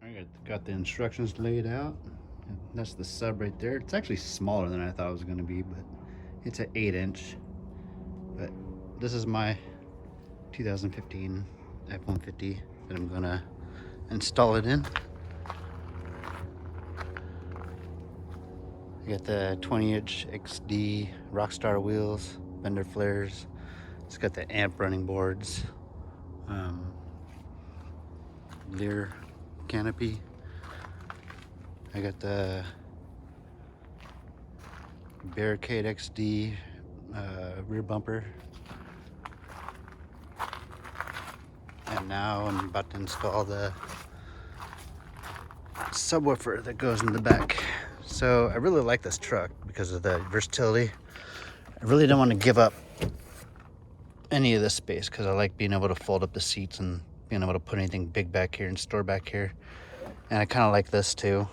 I got the instructions laid out. That's the sub right there. It's actually smaller than I thought it was going to be, but it's an 8-inch. But this is my 2015 F-150 that I'm going to install it in. I got the 20-inch XD Rockstar wheels, fender flares. It's got the amp running boards, Lear canopy. I got the Barricade XD rear bumper. And now I'm about to install the subwoofer that goes in the back. So I really like this truck because of the versatility. I really don't want to give up any of this space because I like being able to fold up the seats and being able to put anything big back here and store back here. And I kind of like this too.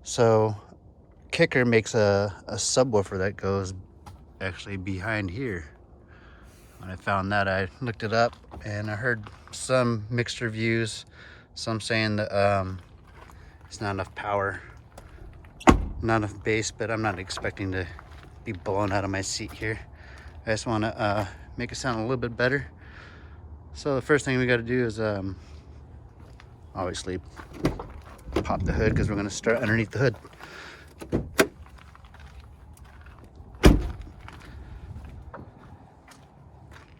So Kicker makes a subwoofer that goes actually behind here. When I found that, I looked it up and I heard some mixed reviews. Some saying that it's not enough power, not enough bass, but I'm not expecting to be blown out of my seat here. I just want to make it sound a little bit better. So the first thing we got to do is obviously pop the hood because we're going to start underneath the hood.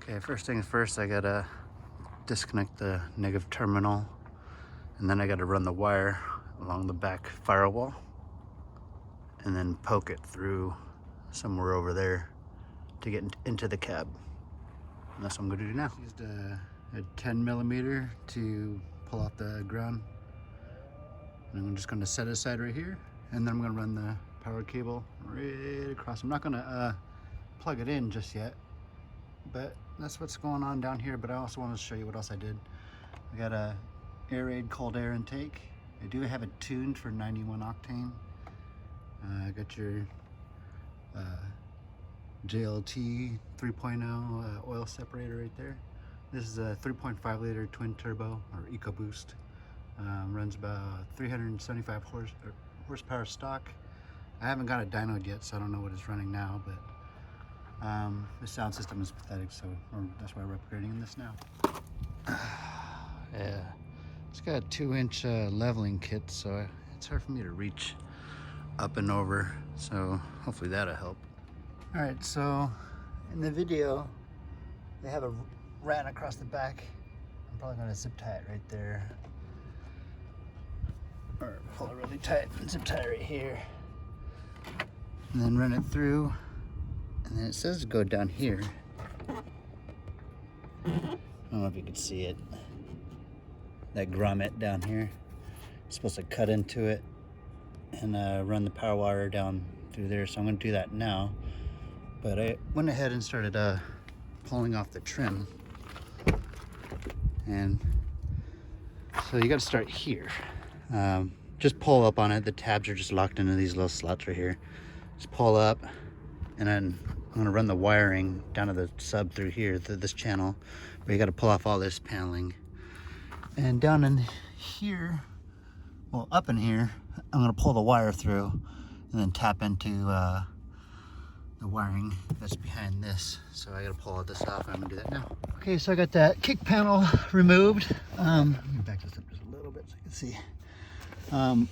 Okay, first things first, I got to disconnect the negative terminal, and then I got to run the wire along the back firewall and then poke it through somewhere over there to get into the cab. And that's what I'm going to do now. Used a 10 millimeter to pull off the ground, and I'm just going to set it aside right here, and then I'm going to run the power cable right across. I'm not going to plug it in just yet, but that's what's going on down here. But I also want to show you what else I did. I got a air-aid cold air intake. I do have it tuned for 91 octane. I got your JLT 3.0 oil separator right there. This is a 3.5 liter twin turbo or EcoBoost. Runs about 375 horsepower stock. I haven't got it dynoed yet, so I don't know what it's running now, but the sound system is pathetic, so that's why we're upgrading this now. Yeah, it's got a 2-inch leveling kit, so it's hard for me to reach up and over, so hopefully that'll help. All right, so in the video, they have a rat across the back. I'm probably gonna zip tie it right there, or pull it really tight and zip tie it right here, and then run it through. And then it says to go down here. I don't know if you can see it. That grommet down here. It's supposed to cut into it and run the power wire down through there. So I'm going to do that now. But I went ahead and started pulling off the trim. And so you got to start here. Just pull up on it. The tabs are just locked into these little slots right here. Just pull up, and then I'm gonna run the wiring down to the sub through here, through this channel, but you gotta pull off all this paneling. And down in here, well, up in here, I'm gonna pull the wire through and then tap into the wiring that's behind this. So I gotta pull all this off, and I'm gonna do that now. Okay, so I got that kick panel removed. Let me back this up just a little bit so you can see.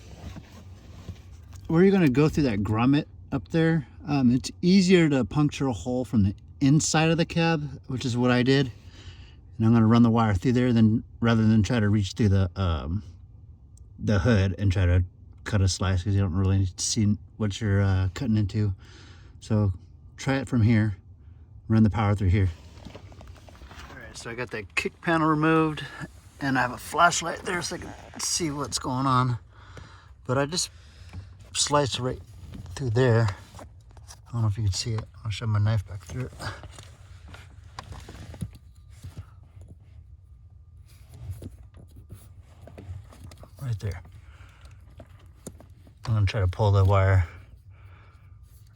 Where you're gonna go through that grommet up there, it's easier to puncture a hole from the inside of the cab, which is what I did. And I'm going to run the wire through there rather than try to reach through the hood and try to cut a slice, because you don't really see what you're cutting into. So try it from here, run the power through here. All right, so I got that kick panel removed, and I have a flashlight there so I can see what's going on. But I just sliced right through there. I don't know if you can see it. I'll shove my knife back through it. Right there. I'm gonna try to pull the wire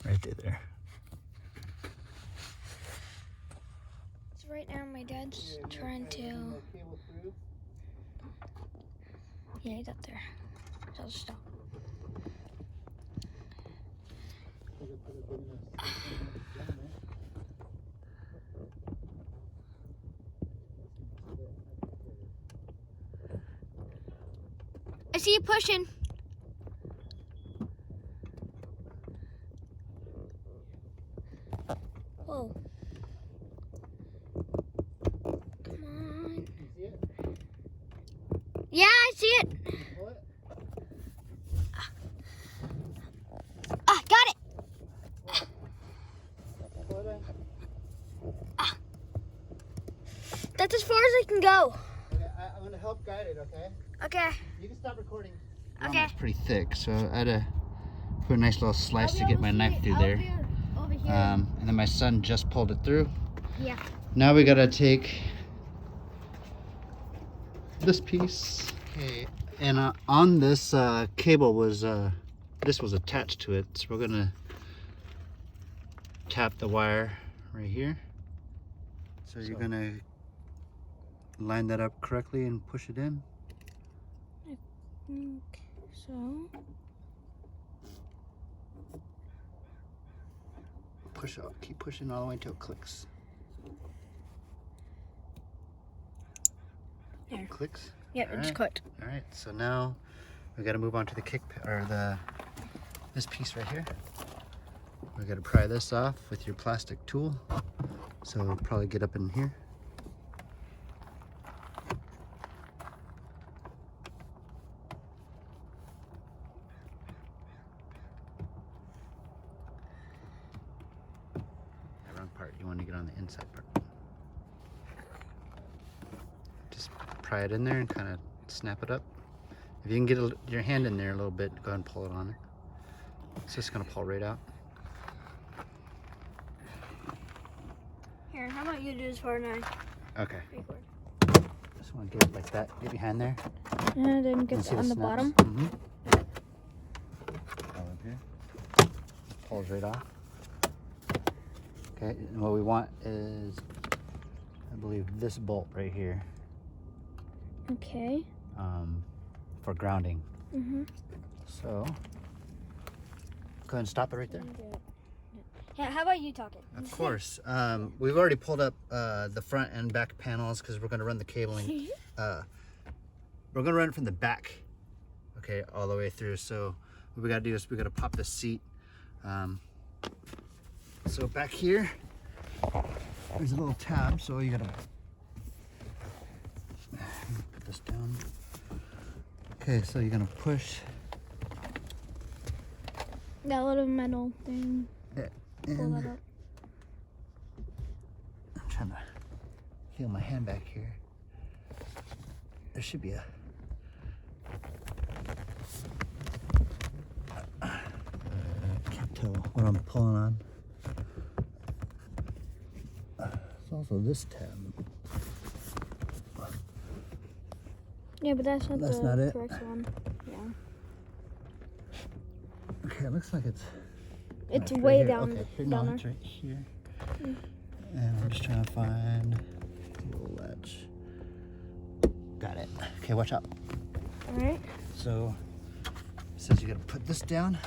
right through there. So right now my dad's trying to Yeah, he's up there. So I'll stop. I see you pushing. Whoa. Come on. You see it? Yeah, I see it. Pull it. Ah, got it. Pull it in. That's as far as I can go. Okay, I'm gonna help guide it, okay? Okay. You can stop recording. Okay. It's pretty thick, so I had to put a nice little slice to get my knife through there. Over here. And then my son just pulled it through. Yeah. Now we gotta take this piece. Okay, and on this cable was this was attached to it, so we're gonna tap the wire right here. So you're gonna line that up correctly and push it in. I think so. Push up, keep pushing all the way until it clicks. There. Clicks? Yep, it just clicked. All right, so now we got to move on to the this piece right here. We got to pry this off with your plastic tool. So it'll probably get up in here. The wrong part. You want to get on the inside part. Just pry it in there and kind of snap it up. If you can get your hand in there a little bit, go ahead and pull it on it. It's just going to pull right out. Here, how about you do this part and I Okay. record? Just want to get it like that. Get behind there. And then You get see it on the snaps? bottom. Mm-hmm. All up here. Pulls right off. Okay, and what we want is, I believe, this bolt right here Okay. for grounding. Mm-hmm. So, go ahead and stop it right there. Yeah, how about you talking? Of course. We've already pulled up the front and back panels because we're going to run the cabling. We're going to run it from the back, okay, all the way through. So what we got to do is we got to pop the seat. So back here, there's a little tab. So you got to put this down. Okay, so you're going to push That little metal thing. it Pull in. that up. I'm trying to feel my hand back here. There should be a... can't tell what I'm pulling on. There's also this tab. Yeah, but that's not That's the not it. correct one. Yeah. Okay, it looks like it's... It's right way here. down, Okay, here, down no, there. it's right here. And I'm just trying to find a little latch. Got it. Okay, watch out. Alright. So, it says you gotta put this down.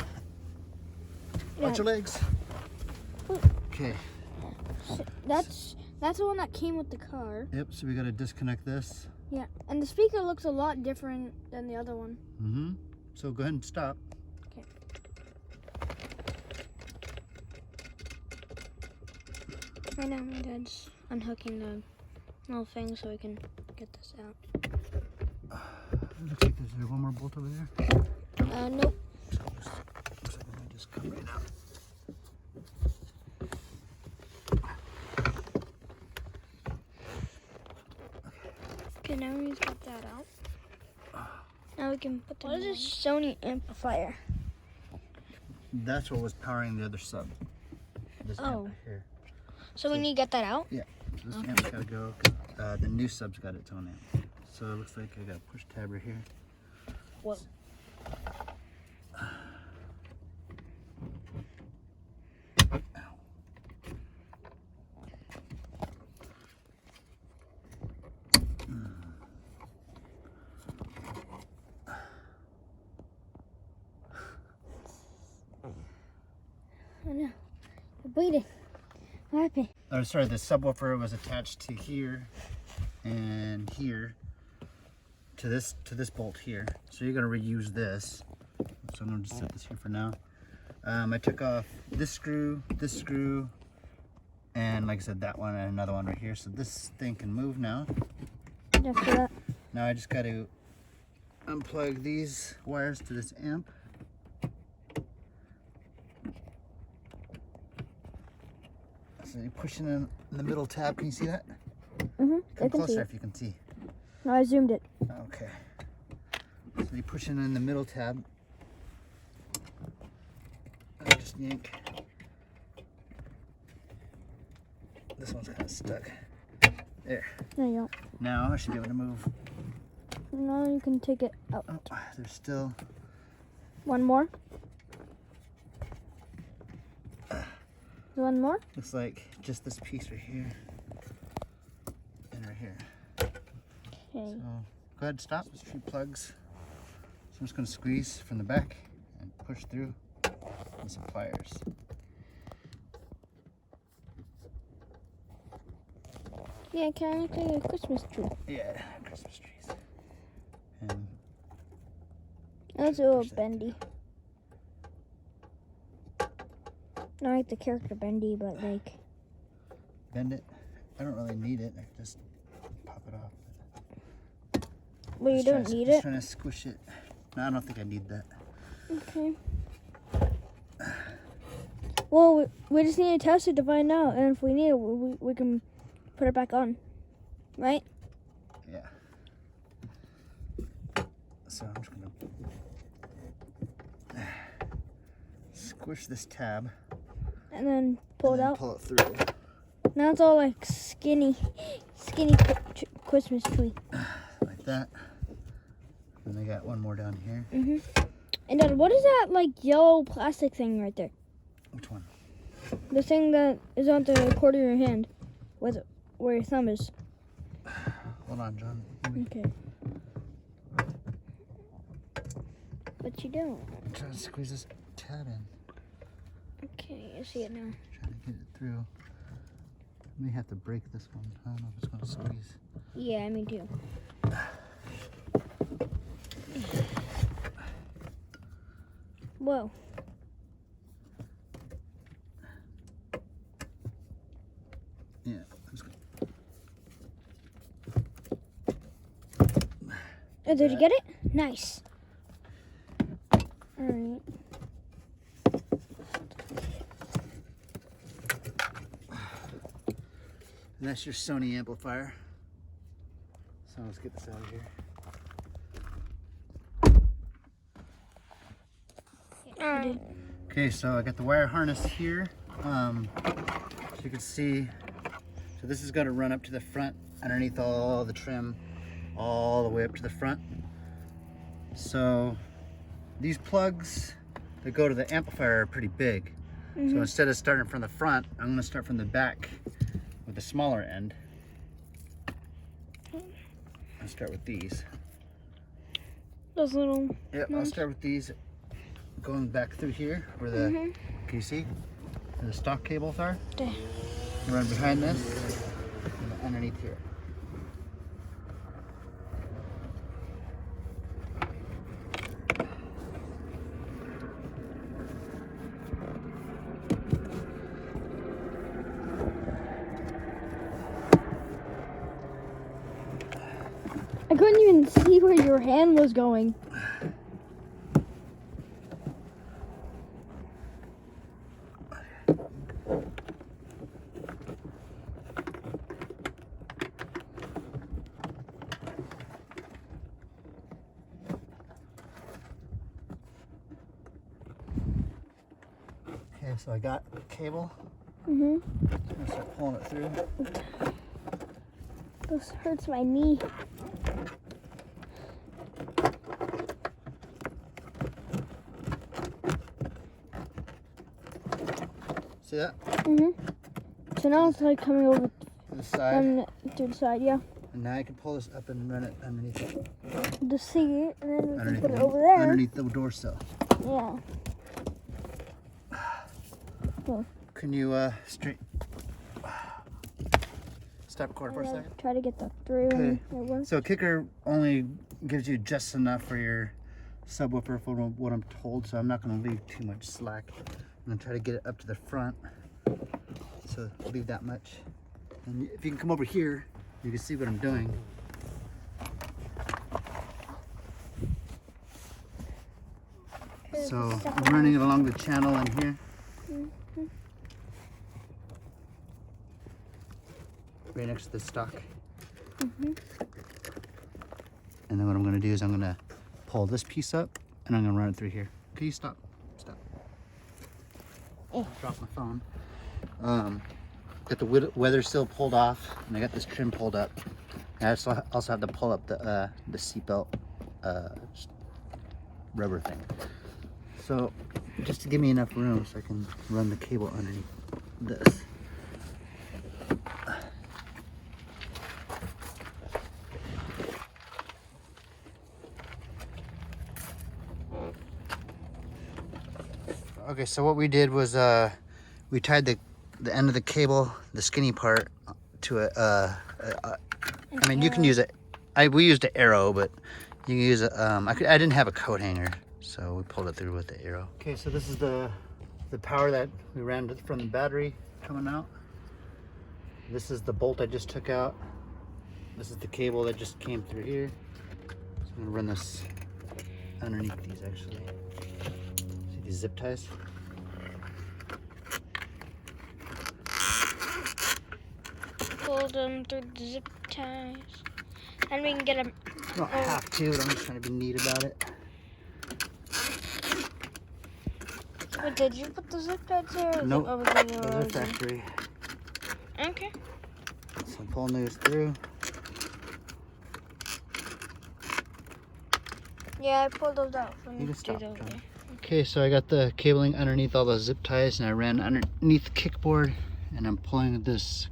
Watch your legs. Ooh. Okay. So that's the one that came with the car. Yep, so we gotta disconnect this. Yeah, and the speaker looks a lot different than the other one. Mm-hmm. So go ahead and stop. Okay. Right now, my dad's unhooking the little thing so we can get this out. Looks like there's one more bolt over there. Nope. So looks like I'm gonna just come right out. Okay, now we've got that out. Now we can put the What is this Sony amplifier? That's what was powering the other sub. This Oh. amp here. So we need to get that out? Yeah. So this amp's gotta go. 'Cause, the new sub's got its own amp. So it looks like I got a push tab right here. Whoa. Wait. What happened? Oh, sorry, the subwoofer was attached to here and here to this bolt here. So you're gonna reuse this. So I'm gonna just set this here for now. I took off this screw, and like I said, that one and another one right here. So this thing can move now. After that. Now I just got to unplug these wires to this amp. So you push it in the middle tab. Can you see that? Mm-hmm. Come closer if you can see. No, I zoomed it. Okay. So you push it in the middle tab. And just yank. This one's kind of stuck. There. There you go. Now I should be able to move. Now you can take it out. Oh, there's still One more. One more. looks like just this piece right here and right here. Okay. So go ahead, stop. There's 3 plugs. So I'm just going to squeeze from the back and push through with some pliers. Yeah, kind of like a Christmas tree. Yeah, Christmas trees. And That's a little bendy. Not like the character bendy, but like. bend it. I don't really need it. I can just pop it off. Well, you don't need it? Just trying to squish it. No, I don't think I need that. Okay. Well, we just need to test it to find out, and if we need it, we can put it back on, right? Yeah. So I'm just gonna squish this tab And then pull it and then out. pull it through. Now it's all like skinny Christmas tree. Like that. And I got one more down here. And Dad, what is that like yellow plastic thing right there? Which one? The thing that is on the cord of your hand, with where your thumb is. Hold on, John. Okay. But you don't. I'm trying to squeeze this tab in. Okay, I see it now. Trying to get it through. I may have to break this one. I don't know if it's going to squeeze. Yeah, me too. Whoa. Yeah. I'm just gonna... Oh, did you get it? Nice. Alright. And that's your Sony amplifier. So let's get this out of here. Alright. Okay, so I got the wire harness here. So you can see, so this is going to run up to the front underneath all the trim, all the way up to the front. So these plugs that go to the amplifier are pretty big. So instead of starting from the front, I'm going to start from the back with the smaller end. I'll start with these. Those little. Yep, I'll start with these going back through here where the, can you see? Where the stock cables are? There. And run behind this and underneath here. I couldn't even see where your hand was going. Okay, so I got the cable. Mhm. I'm gonna start pulling it through. This hurts my knee. See that? Mhm. So now it's like coming over To the side. to the side, yeah. And now I can pull this up and run it underneath it. The seat, and then we can Underneath, put it over there. underneath the door sill. Yeah. can you stop recording for a second? Try to get that through. Okay. And So Kicker only gives you just enough for your subwoofer from what I'm told, so I'm not going to leave too much slack. I'm going to try to get it up to the front, so leave that much. And if you can come over here, you can see what I'm doing. So I'm running it along the channel in here. Right next to the stock. And then what I'm going to do is I'm going to pull this piece up and I'm going to run it through here. Can you stop? Stop. Oh, dropped my phone. Got the weather seal pulled off and I got this trim pulled up. And I also have to pull up the seatbelt rubber thing. So just to give me enough room so I can run the cable underneath this. Okay, so what we did was we tied the end of the cable, the skinny part, to a I mean, you can use it. We used an arrow, but you can use a. I didn't have a coat hanger, so we pulled it through with the arrow. Okay, so this is the power that we ran from the battery coming out. This is the bolt I just took out. This is the cable that just came through here. So I'm gonna run this underneath these actually. See these zip ties? pull them through the zip ties. And we can get them. You don't have to, but I'm just trying to be neat about it. Wait, did you put the zip ties there? Or Nope, those those are factory. Okay. So I'm pulling those through. Yeah, I pulled those out from You the can stop, studio. John. Okay, so I got the cabling underneath all those zip ties and I ran underneath the kickboard and I'm pulling this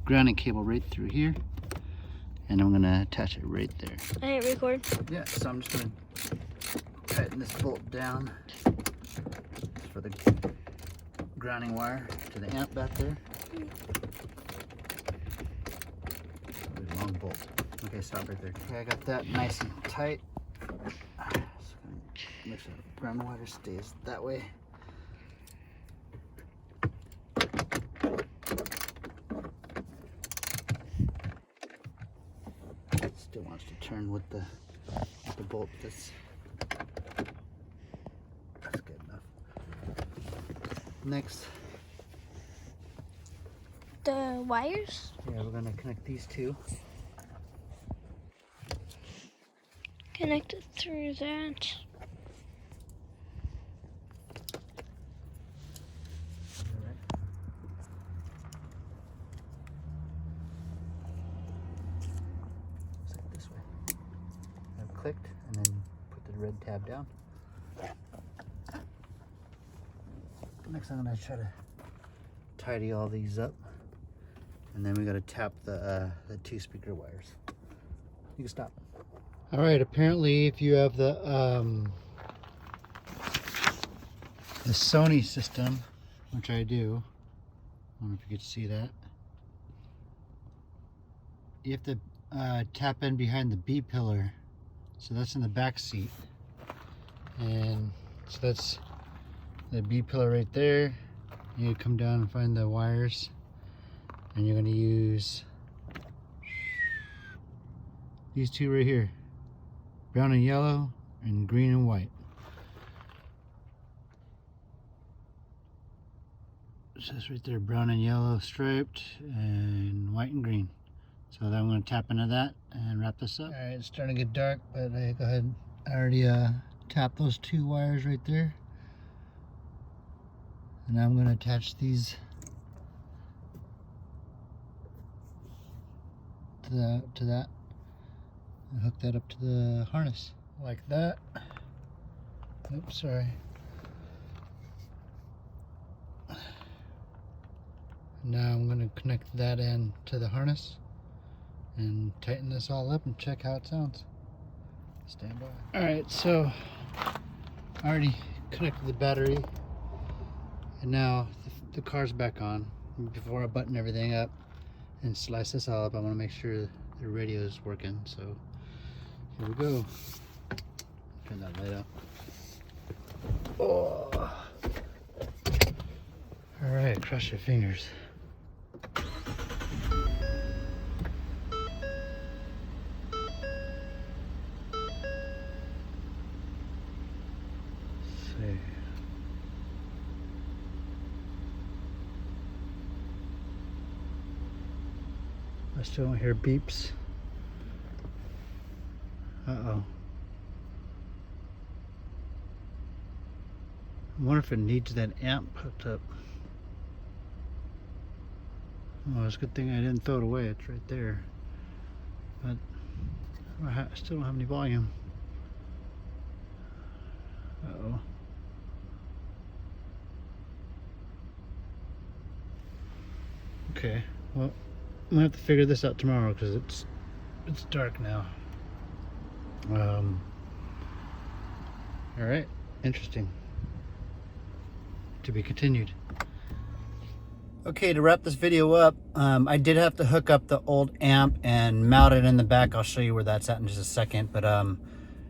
grounding cable right through here and I'm gonna attach it right there. I hit record. Yeah, so I'm just gonna tighten this bolt down for the grounding wire to the amp back there. Long bolt. Okay, stop right there. Okay, I got that nice and tight. Make sure the ground wire stays that way. It still wants to turn with the bolt. That's good enough. Next, The wires? yeah, we're gonna connect these two. Connect it through that. This way. I've clicked and then put the red tab down. Next, I'm gonna try to tidy all these up, and then we gotta tap the two speaker wires. You can stop. All right. Apparently, if you have the Sony system, which I do, I don't know if you could see that. You have to tap in behind the B pillar, so that's in the back seat, and so that's the B pillar right there. You come down and find the wires, and you're going to use these two right here, brown and yellow and green and white. It says right there, brown and yellow striped and white and green. So then I'm going to tap into that and wrap this up. All right, it's starting to get dark, but I go ahead. I already tapped those two wires right there. And now I'm going to attach these to that and hook that up to the harness like that. Oops, sorry. Now I'm going to connect that end to the harness and tighten this all up and check how it sounds. Stand by. Alright, so I already connected the battery, and now the car's back on. Before I button everything up and slice this all up, I want to make sure the radio is working. So here we go. Turn that light up. Oh. All right, cross your fingers. I still don't hear beeps. Uh-oh. I wonder if it needs that amp hooked up. Oh, it's a good thing I didn't throw it away. It's right there. But I still don't have any volume. Uh-oh. Okay, well, I'm gonna have to figure this out tomorrow because it's dark now. All right, interesting. To be continued. Okay, to wrap this video up, I did have to hook up the old amp and mount it in the back. I'll show you where that's at in just a second. But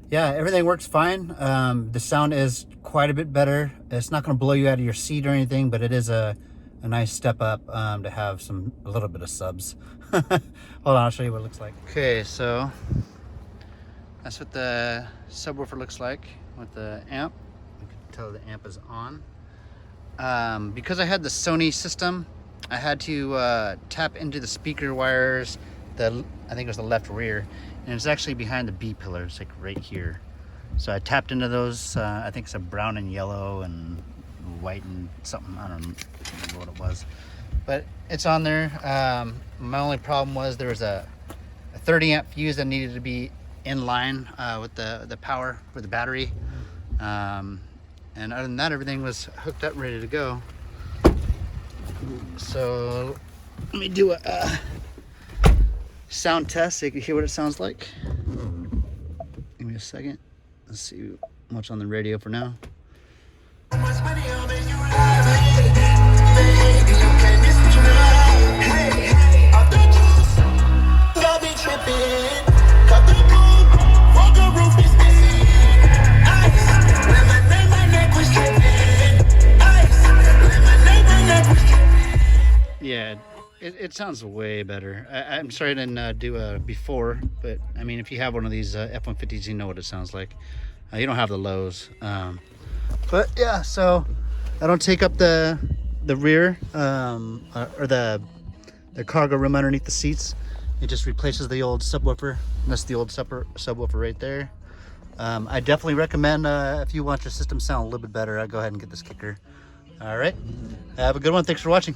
yeah, everything works fine. The sound is quite a bit better. It's not going to blow you out of your seat or anything, but it is a nice step up to have a little bit of subs. Hold on, I'll show you what it looks like. Okay, so that's what the subwoofer looks like with the amp. You can tell the amp is on. Because I had the Sony system, I had to tap into the speaker wires, I think it was the left rear, and it's actually behind the B pillar. It's like right here. So I tapped into those, I think it's a brown and yellow and white and something, I don't remember what it was. But it's on there. My only problem was there was a 30 amp fuse that needed to be in line with the power for the battery. And other than that, everything was hooked up, ready to go. So let me do a sound test so you can hear what it sounds like. Give me a second. Let's see what's on the radio for now. Yeah, it sounds way better. I'm sorry I didn't do a before, but I mean, if you have one of these F-150s, you know what it sounds like. You don't have the lows. But yeah, so I don't take up the rear or the cargo room underneath the seats. It just replaces the old subwoofer. That's the old subwoofer right there. I definitely recommend if you want your system sound a little bit better, go ahead and get this Kicker. All right, have a good one. Thanks for watching.